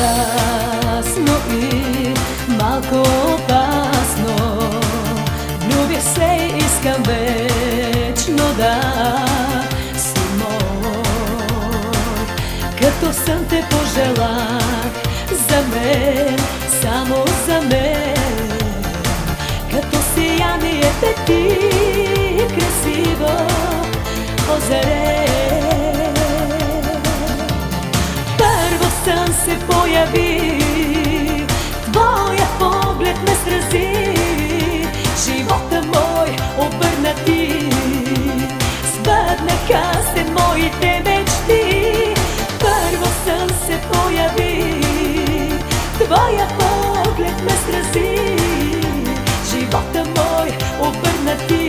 ясно и малко опасно. Влюбих се и искам вечно да си мой. Като сън те пожелах за мен, само за мен. Като сиянието ти красиво озаре. Първо сън се появи, твоя поглед ме срази. Живота мой обърна ти, сбъднаха се моите мечти. Първо сън се появи, твоя поглед ме срази. Живота мой обърна ти,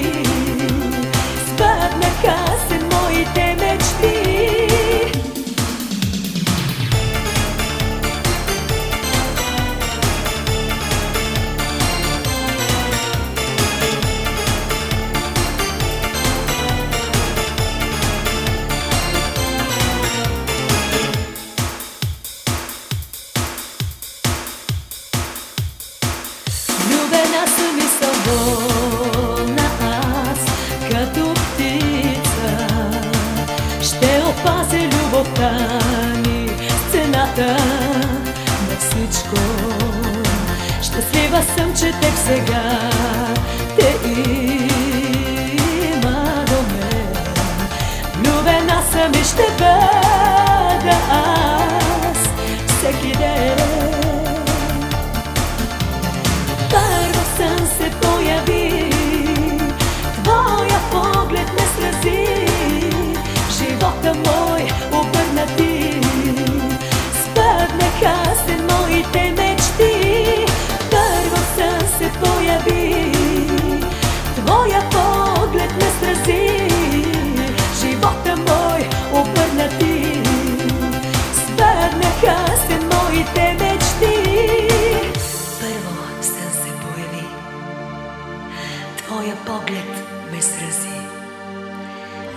сбъднаха се моите мечти. Влюбена съм и свободна аз, като птица. Ще опазя любовта ни с цената на всичко. Щастлива съм, че теб сега те има до мен. Влюбена съм и ще бъда аз всеки ден. Първо сън се появи, твоя поглед ме срази. Живота мой обърна ти, сбъднаха се моите мечти. Първо сън се появи, твоя поглед ме срази. Живота мой обърна ти, сбъднаха се моите мечти. Твоя поглед ме срази.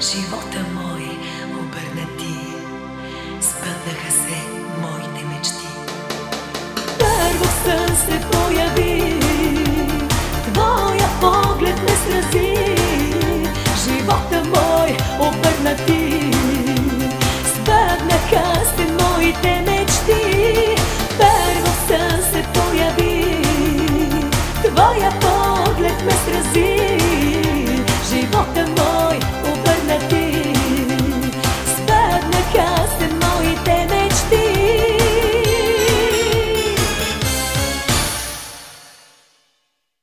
Живота мой обърна ти, сбъднаха се моите мечти. Първо сън се появи,